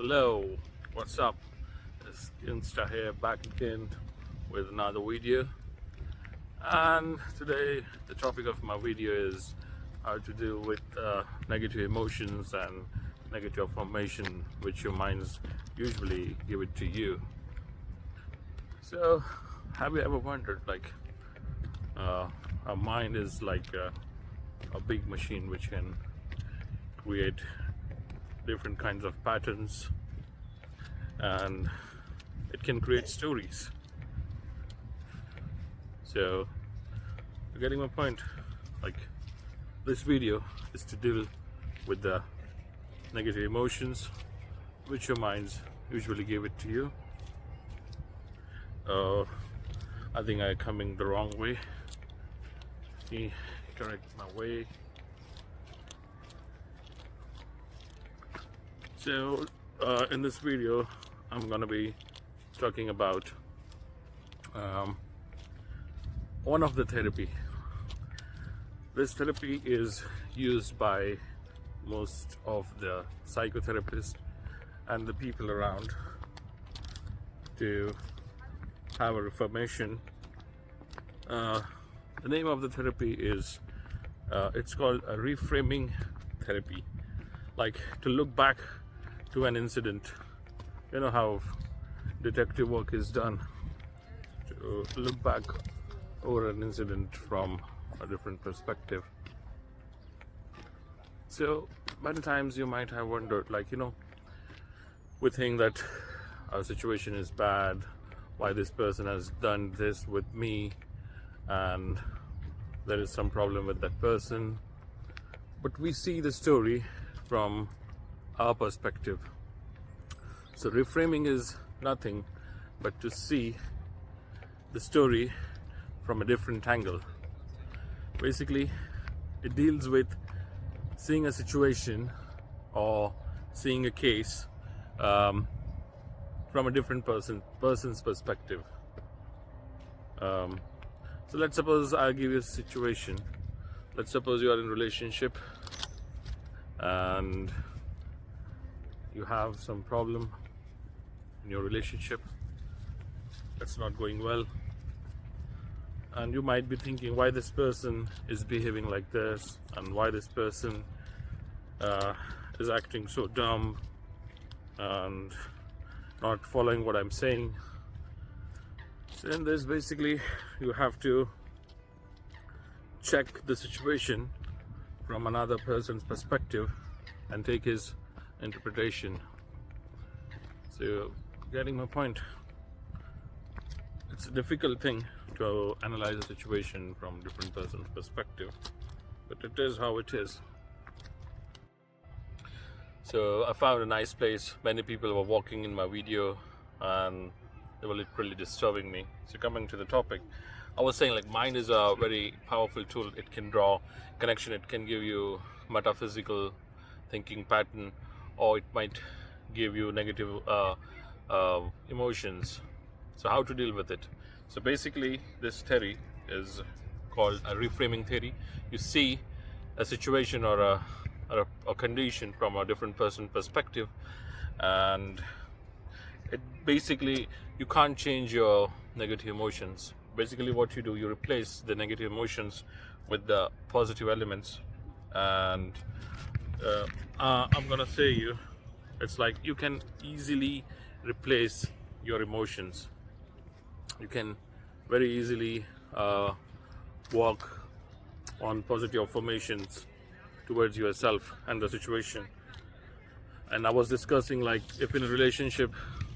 Hello, what's up? It's Insta here back again with another video. And today the topic of my video is how to deal with negative emotions and negative information which your minds usually give it to you. So have you ever wondered, like, our mind is like a big machine which can create different kinds of patterns, and it can create stories. So you're getting my point. Like, this video is to deal with the negative emotions which your minds usually give it to you. I think I'm coming the wrong way. Let me correct my way. So in this video I'm gonna be talking about one of the therapy. This therapy is used by most of the psychotherapists and the people around to have a reformation. The name of the therapy is it's called a reframing therapy. Like, to look back to an incident. You know how detective work is done, to look back over an incident from a different perspective. So many times you might have wondered, like, we think that our situation is bad, why this person has done this with me, and there is some problem with that person. But we see the story from our perspective. So reframing is nothing but to see the story from a different angle. Basically, it deals with seeing a situation or seeing a case from a different person's perspective. So let's suppose I'll give you a situation. Let's suppose you are in a relationship and you have some problem in your relationship that's not going well, and you might be thinking why this person is behaving like this, and why this person is acting so dumb and not following what I'm saying. So in this, basically, you have to check the situation from another person's perspective and take his interpretation. So, getting my point? It's a difficult thing to analyze a situation from different person's perspective, but it is how it is. So I found a nice place. Many people were walking in my video and they were literally disturbing me. So coming to the topic, I was saying, like, mind is a very powerful tool. It can draw connection, it can give you metaphysical thinking pattern, or it might give you negative emotions. So how to deal with it? So basically, this theory is called a reframing theory. You see a situation or a condition from a different person's perspective, and it basically, you can't change your negative emotions. Basically what you do, you replace the negative emotions with the positive elements. And I'm gonna say you, it's like you can easily replace your emotions. You can very easily walk on positive affirmations towards yourself and the situation. And I was discussing, like, if in a relationship,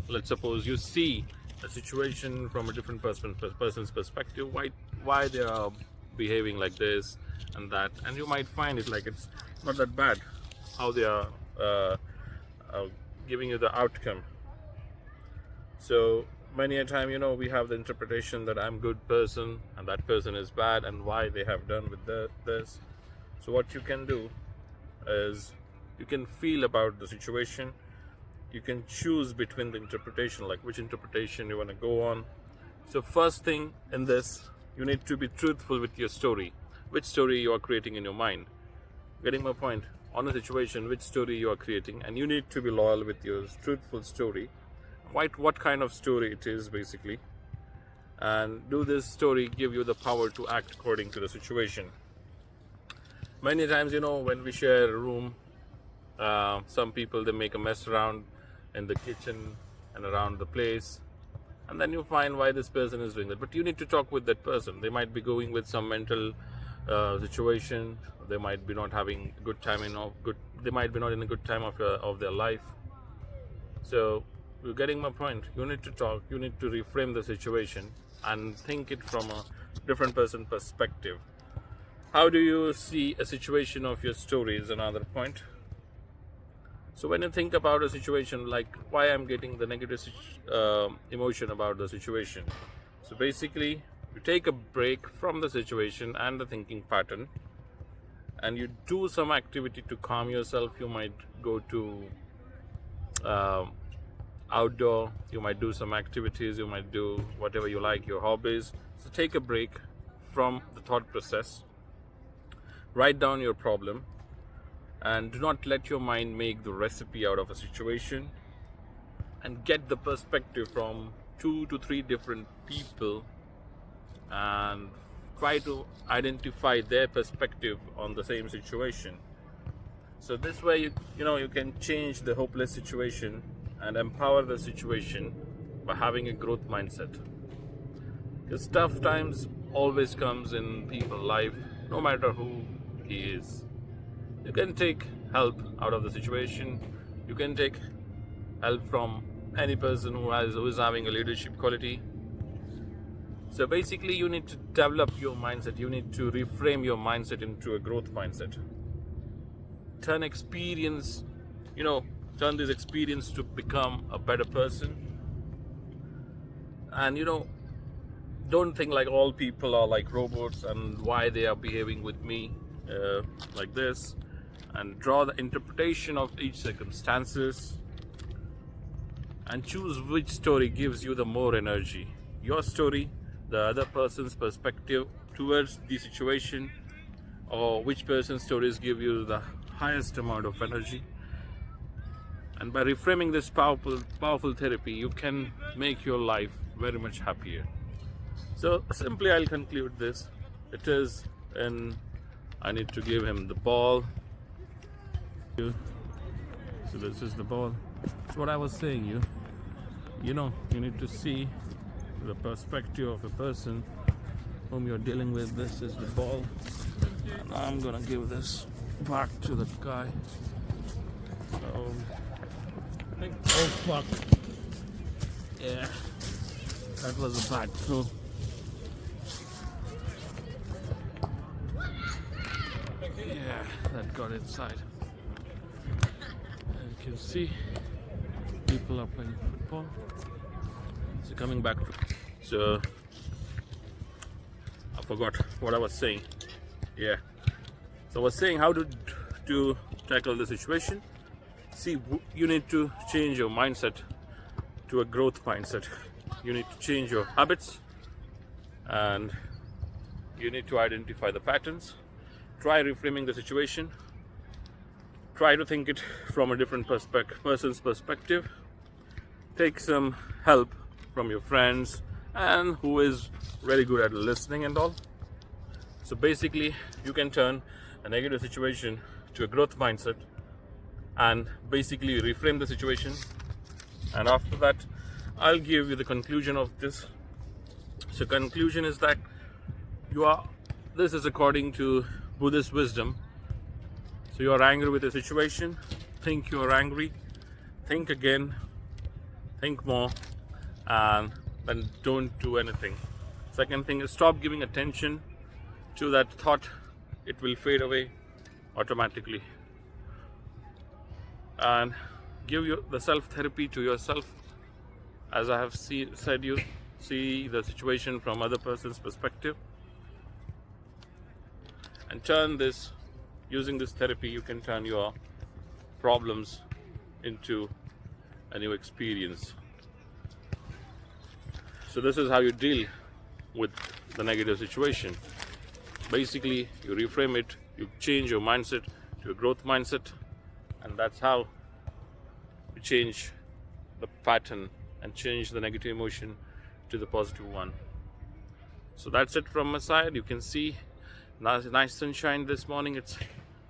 let's suppose you see a situation from a different person's perspective, why they are behaving like this and that, and you might find it like it's not that bad how they are giving you the outcome. So many a time, we have the interpretation that I'm good person and that person is bad, and why they have done with this. So what you can do is you can feel about the situation. You can choose between the interpretation, like which interpretation you want to go on. So first thing in this, you need to be truthful with your story. Which story you are creating in your mind. Getting my point? on a situation, which story you are creating, and you need to be loyal with your truthful story, what kind of story it is basically, and do this story give you the power to act according to the situation. Many times, when we share a room, some people, they make a mess around in the kitchen and around the place, and then you find why this person is doing that. But you need to talk with that person. They might be going with some mental situation. They might be not having a good time they might be not in a good time of their life. So you're getting my point. You need to talk, you need to reframe the situation and think it from a different person perspective. How do you see a situation of your story is another point. So when you think about a situation, like why I'm getting the negative emotion about the situation, so basically you take a break from the situation and the thinking pattern, and you do some activity to calm yourself. You might go to outdoor, you might do some activities, you might do whatever you like, your hobbies. So take a break from the thought process, write down your problem, and do not let your mind make the recipe out of a situation, and get the perspective from 2 to 3 different people and try to identify their perspective on the same situation. So this way you can change the hopeless situation and empower the situation by having a growth mindset, because tough times always comes in people's life, no matter who he is. You can take help out of the situation. You can take help from any person who is having a leadership quality. So basically you need to develop your mindset. You need to reframe your mindset into a growth mindset. Turn this experience to become a better person. And don't think like all people are like robots and why they are behaving with me like this, and draw the interpretation of each circumstances and choose which story gives you the more energy. Your story, the other person's perspective towards the situation, or which person's stories give you the highest amount of energy. And by reframing this powerful therapy, you can make your life very much happier. So simply I'll conclude this. It is, and I need to give him the ball. So this is the ball. That's what I was saying. You need to see the perspective of a person whom you're dealing with. This is the ball, and I'm gonna give this back to the guy. So, oh fuck! Yeah, that was a bad throw. Yeah, that got inside. You can see people are playing football. So coming back so I forgot what I was saying. Yeah, so I was saying how to tackle the situation. See, you need to change your mindset to a growth mindset. You need to change your habits, and you need to identify the patterns. Try reframing the situation. Try to think it from a different person's perspective. Take some help from your friends and who is very good at listening and all. So basically you can turn a negative situation to a growth mindset and basically reframe the situation. And after that, I'll give you the conclusion of this. So conclusion is that this is according to Buddhist wisdom. So you are angry with a situation, think you are angry, think again, think more, and then don't do anything. Second thing is, stop giving attention to that thought. It will fade away automatically. And give the self-therapy to yourself. As I have said, you see the situation from other person's perspective, and turn this. Using this therapy, you can turn your problems into a new experience. So this is how you deal with the negative situation. Basically, you reframe it, you change your mindset to a growth mindset, and that's how we change the pattern and change the negative emotion to the positive one. So that's it from my side. You can see nice sunshine this morning. It's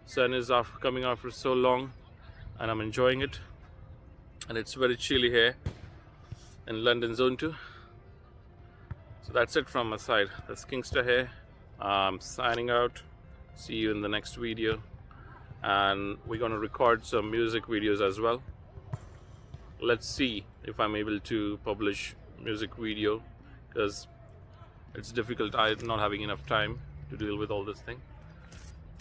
sun is coming after so long, and I'm enjoying it. And it's very chilly here in London Zone 2. So that's it from my side. That's Kingster here. I'm signing out. See you in the next video. And we're going to record some music videos as well. Let's see if I'm able to publish music video, because it's difficult. I'm not having enough time to deal with all this thing.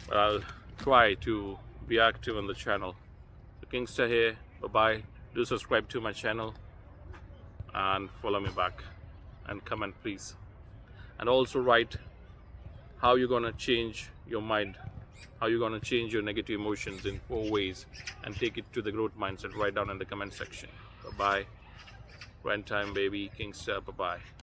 But I'll try to be active on the channel. So Kingster here. Bye-bye. Do subscribe to my channel and follow me back, and comment please, and also write how you're gonna change your mind, how you're gonna change your negative emotions in 4 ways and take it to the growth mindset. Write down in the comment section. Bye bye. Rent time baby. Kingster. Bye bye.